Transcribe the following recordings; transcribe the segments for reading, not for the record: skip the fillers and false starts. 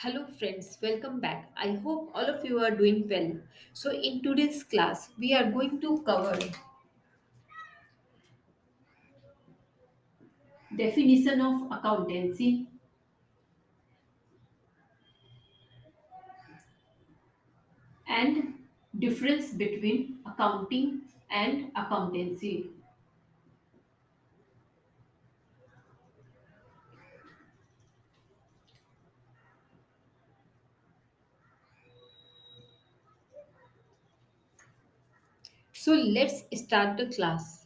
Hello, friends, welcome back. I hope all of you are doing well. So, in today's class, we are going to cover definition of accountancy and difference between accounting and accountancy. So, let's start the class.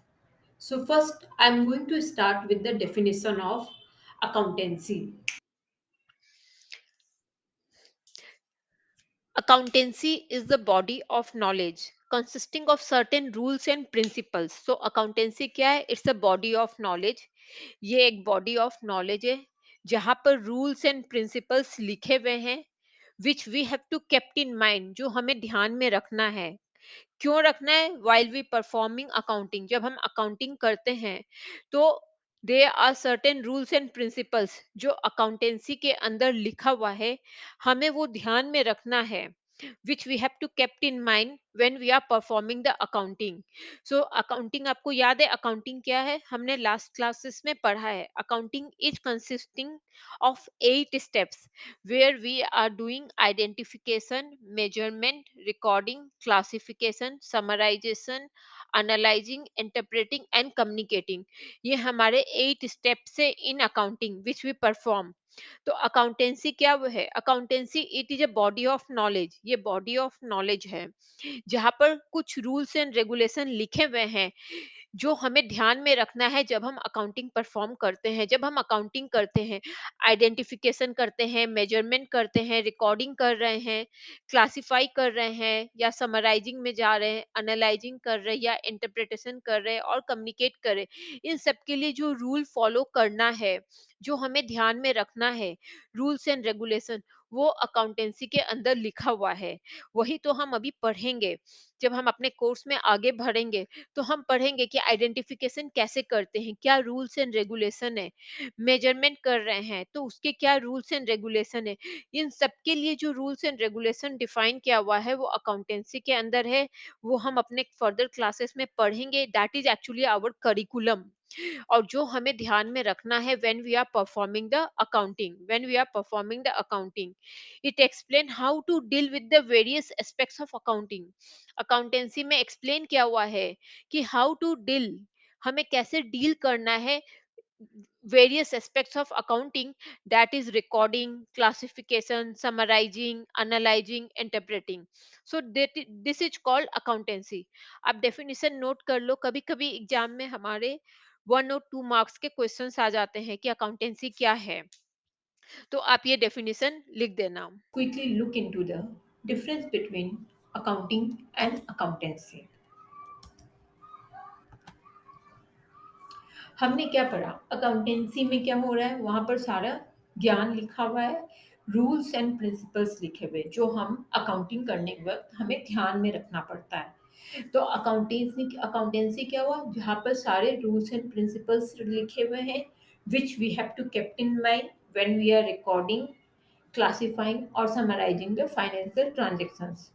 So, first, I'm going to start with the definition of accountancy. Accountancy is the body of knowledge consisting of certain rules and principles. So accountancy क्या है? It's a body of knowledge. ये एक body of knowledge है जहाँ पर rules and principles लिखे हुए हैं which we have to kept in mind, जो हमें ध्यान में रखना है. क्यों रखना है? वाइल वी परफॉर्मिंग अकाउंटिंग, जब हम अकाउंटिंग करते हैं तो they are certain rules and principles जो अकाउंटेंसी के अंदर लिखा हुआ है, हमें वो ध्यान में रखना है, which we have to kept in mind when we are performing the accounting. So accounting, आपको याद है अकाउंटिंग क्या है? हमने लास्ट क्लासेस में पढ़ा है. Accounting is consisting of 8 steps where we are doing identification, measurement, recording, classification, summarization, analyzing, interpreting and communicating. ये हमारे 8 steps है in accounting which we perform. तो अकाउंटेंसी क्या वो है? Accountancy it is a body of knowledge. ये body of knowledge है जहाँ पर कुछ रूल्स एंड रेगुलेशन लिखे हुए हैं जो हमें ध्यान में रखना है जब हम अकाउंटिंग परफॉर्म करते हैं. जब हम अकाउंटिंग करते हैं, आइडेंटिफिकेशन करते हैं, मेजरमेंट करते हैं, रिकॉर्डिंग कर रहे हैं, क्लासिफाई कर रहे हैं या समराइजिंग में जा रहे हैं, एनालाइजिंग कर रहे हैं या इंटरप्रिटेशन कर रहे हैं और कम्युनिकेट कर रहे हैं, इन सब के लिए जो रूल फॉलो करना है, जो हमें ध्यान में रखना है, रूल्स एंड रेगुलेशन, वो अकाउंटेंसी के अंदर लिखा हुआ है. वही तो हम अभी पढ़ेंगे. जब हम अपने कोर्स में आगे बढ़ेंगे तो हम पढ़ेंगे कि आइडेंटिफिकेशन कैसे करते हैं, क्या रूल्स एंड रेगुलेशन है, मेजरमेंट कर रहे हैं तो उसके क्या रूल्स एंड रेगुलेशन है. इन सब के लिए जो रूल्स एंड रेगुलेशन डिफाइन किया हुआ है वो अकाउंटेंसी के अंदर है. वो हम अपने फर्दर क्लासेस में पढ़ेंगे. That is actually our curriculum. और जो हमें ध्यान में रखना है when we are performing the accounting, it explain how to deal with the various aspects of accounting. Accountancy में एक्सप्लेन किया हुआ है कि हाउ टू डील, हमें कैसे डील करना है various aspects of accounting, that is recording, classification, summarizing, analyzing, interpreting. So this is called accountancy. आप डेफिनेशन नोट कर लो. कभी कभी एग्जाम में हमारे 1 और 2 मार्क्स के क्वेश्चंस आ जाते हैं कि अकाउंटेंसी क्या है, तो आप ये डेफिनेशन लिख देना. Quickly look into the difference between accounting and accountancy. हमने क्या पढ़ा? अकाउंटेंसी में क्या हो रहा है? वहाँ पर सारा ज्ञान लिखा हुआ है, रूल्स एंड प्रिंसिपल्स लिखे हुए जो हम अकाउंटिंग करने के वक़्त हमें ध्यान में रखना पड़ता है। तो अकाउंटेंसी क्या हुआ? जहाँ पर सारे रूल्स एंड प्रिंसिपल्स लिखे हुए हैं which we have to keep in mind when we are recording, classifying और summarising the financial transactions.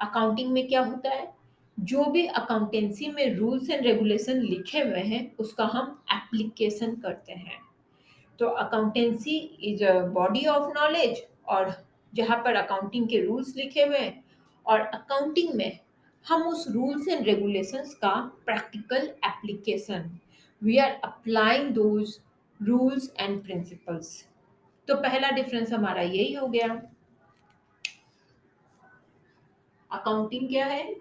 Accounting में क्या होता है? जो भी अकाउंटेंसी में रूल्स एंड रेगुलेशन लिखे हुए हैं उसका हम एप्लीकेशन करते हैं. तो accountancy is a body of knowledge, और जहाँ पर अकाउंटिंग के रूल्स लिखे हुए हैं, और अकाउंटिंग में हम उस रूल्स एंड रेगुलेशंस का practical application, we are applying those rules and principles. तो पहला डिफरेंस हमारा यही हो गया. अकाउंटिंग क्या है?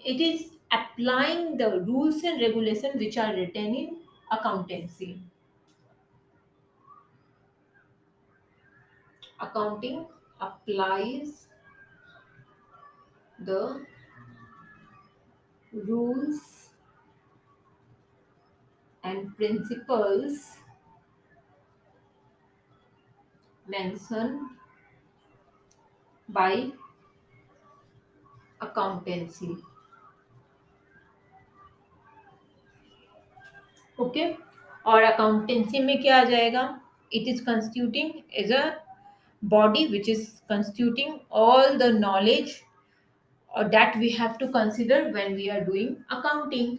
It is applying the rules and regulations which are written in accountancy. Accounting applies the rules and principles mentioned by accountancy. Okay? और accountancy में क्या आ जाएगा? It is constituting as a body which is constituting all the knowledge that we have to consider when we are doing accounting.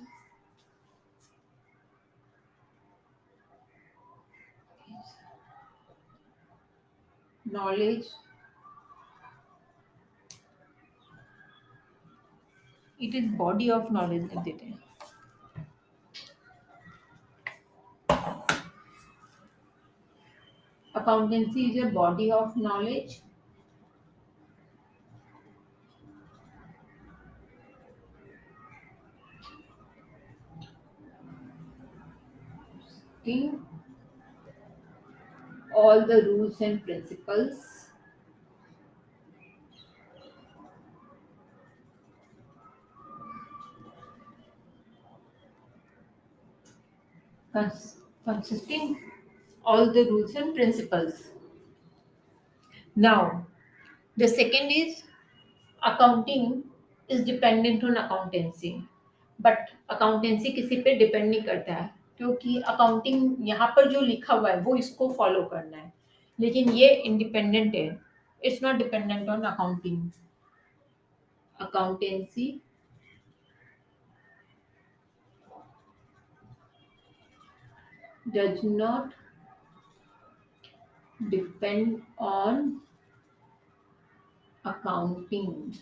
Knowledge, it is body of knowledge लिख देते हैं. Accountancy is a body of knowledge in all the rules and principles consisting all the rules and principles. Now, the second is accounting is dependent on accountancy. But accountancy किसी पे depend नहीं करता है, क्योंकि accounting यहाँ पर जो लिखा हुआ है वो इसको फॉलो करना है, लेकिन ये इंडिपेंडेंट है. It's not dependent on accounting. Accountancy does not depend on accounting.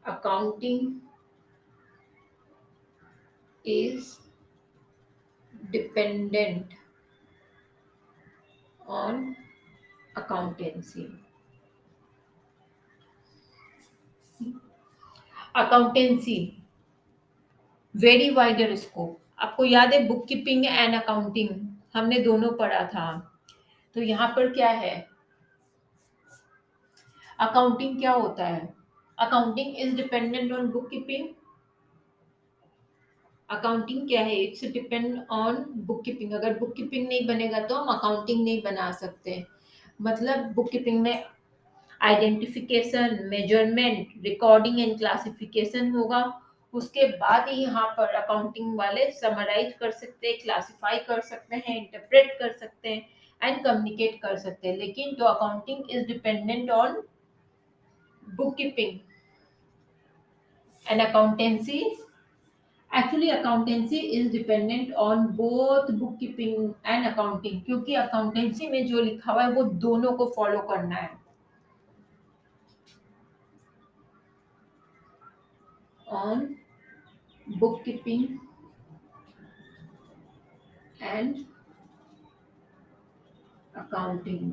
Accounting is dependent on accountancy. Accountancy, very wider scope. आपको याद है बुक कीपिंग एंड अकाउंटिंग हमने दोनों पढ़ा था. तो यहाँ पर क्या है, अकाउंटिंग क्या होता है? Accounting is dependent on book keeping. Accounting क्या है? It's depend on book keeping. अगर बुक कीपिंग नहीं बनेगा तो हम अकाउंटिंग नहीं बना सकते. मतलब बुक कीपिंग में identification, measurement, recording and classification होगा. उसके बाद ही यहाँ पर अकाउंटिंग वाले समराइज कर सकते हैं, क्लासिफाई कर सकते हैं, इंटरप्रेट कर सकते हैं एंड कम्युनिकेट कर सकते हैं. लेकिन तो accounting is dependent on book keeping and accountancy. Actually accountancy is dependent on both book keeping and accounting, क्योंकि अकाउंटेंसी में जो लिखा हुआ है वो दोनों को फॉलो करना है. On bookkeeping and accounting.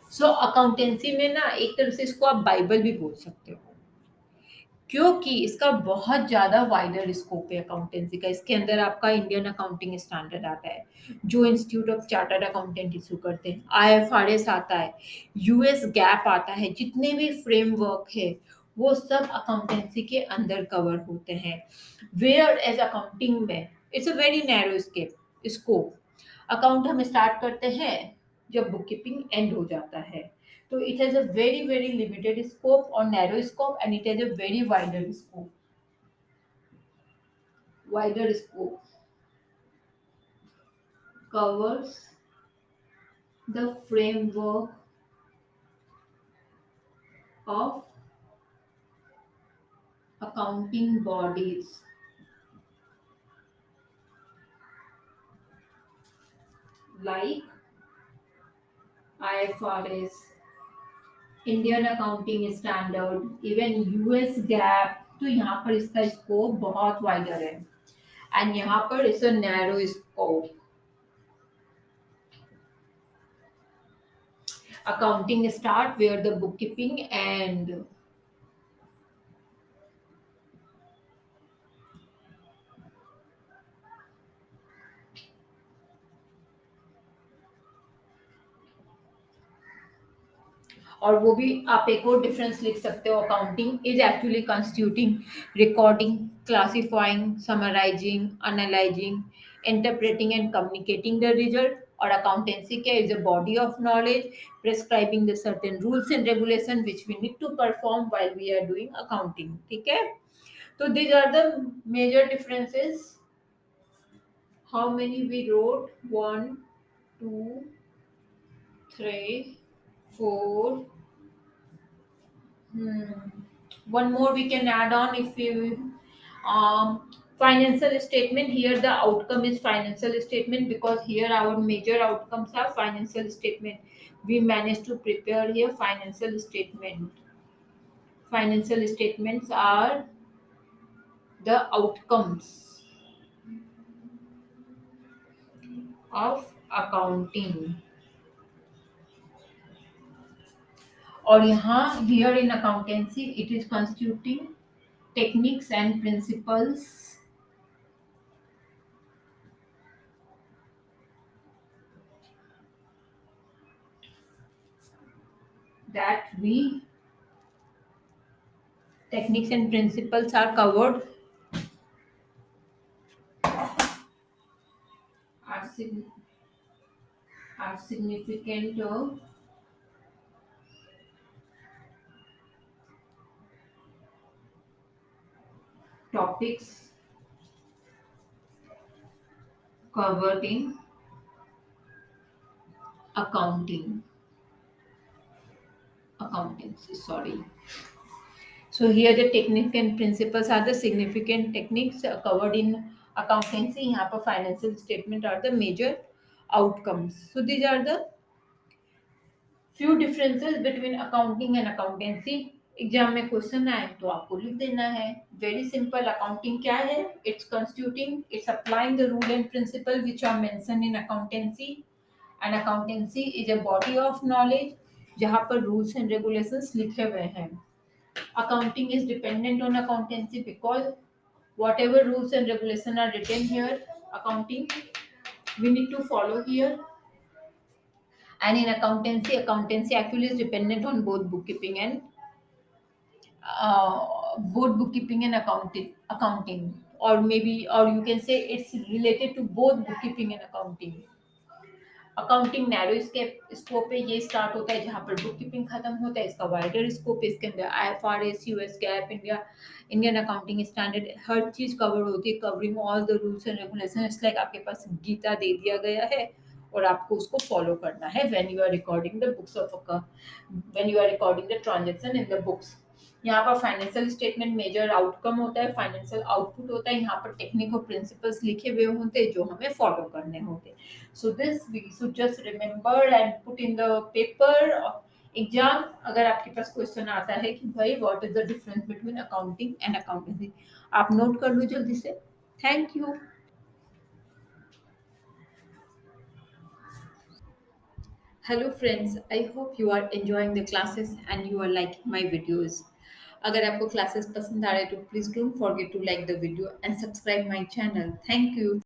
So accountancy में ना एक तरह से इसको आप बाइबल भी बोल सकते हो, क्योंकि इसका बहुत ज़्यादा वाइडर स्कोप है अकाउंटेंसी का. इसके अंदर आपका इंडियन अकाउंटिंग स्टैंडर्ड आता है, जो institute of chartered accountant issue करते हैं. आईएफआरएस आता है, यूएस गैप आता है. जितने भी फ्रेमवर्क है वो सब अकाउंटेंसी के अंदर कवर होते हैं. वेयर एज अकाउंटिंग में it's a very narrow scope. Account हम स्टार्ट करते हैं जब बुक कीपिंग एंड हो जाता है. So it has a very, very limited scope or narrow scope, and it has a very wider scope. Wider scope covers the framework of accounting bodies like IFRS, Indian accounting standard, even US gap. तो यहाँ पर इसका scope बहुत wider है and यहाँ पर it's a narrow scope. Accounting start where the book keeping and और वो भी आप एक और डिफरेंस लिख सकते हो. Accounting is actually constituting recording, classifying, summarising, analysing, interpreting and communicating the result. और अकाउंटेंसी क्या is a body of knowledge prescribing the certain rules and regulation which we need to perform while we are doing accounting. ठीक है. तो these are the major differences How many we wrote? One, two, three, four. Hmm. One more we can add on if you financial statement. Here the outcome is financial statement because here our major outcomes are financial statement. We managed to prepare here financial statement. Financial statements are the outcomes of accounting. और यहाँ here in accountancy it is constituting techniques and principles that we techniques and principles are covered are, are significant topics covered in accounting accountancy, sorry. So here the technique and principles are the significant techniques covered in accountancy. यहाँ पर financial statement are the major outcomes. So these are the few differences between accounting and accountancy. Exam में question आए तो आपको लिख देना है. Very simple. Accounting क्या है? It's constituting, it's applying the rule and principle which are mention in accountancy. And accountancy is a body of knowledge जहाँ पर रूल्स एंड रेगुलेशंस लिखे हुए हैं. Accounting is dependent on accountancy because whatever rules and regulation are written here, accounting we need to follow here. And in accountancy actually is dependent on both bookkeeping and accounting, or maybe, or you can say it's related to both bookkeeping and accounting. Accounting narrow scope है, ये start होता है जहाँ पर book keeping खत्म होता है. इसका वाइडर स्कोप है, इसके अंदर IFRS, US GAAP, Indian accounting standard, हर चीज कवर होती है, covering all the rules and regulation. It's like आपके पास गीता दे दिया गया है और आपको उसको फॉलो करना है when you are recording the books of when you are recording the transaction in the books. यहाँ पर फाइनेंशियल स्टेटमेंट मेजर आउटकम होता है, फाइनेंशियल आउटपुट होता है. यहाँ पर टेक्निक और प्रिंसिपल्स लिखे हुए होते हैं जो हमें फॉलो करने होते हैं. So this we should just remember and put in the paper. Exam अगर आपके पास क्वेश्चन आता है कि भाई what is the difference between accounting and accountancy, आप नोट कर लो जल्दी से. Thank you. Hello friends, I hope you are enjoying the classes and you are liking my videos. अगर आपको क्लासेस पसंद आ रहे हैं तो please don't forget to like the video and subscribe my channel. Thank you.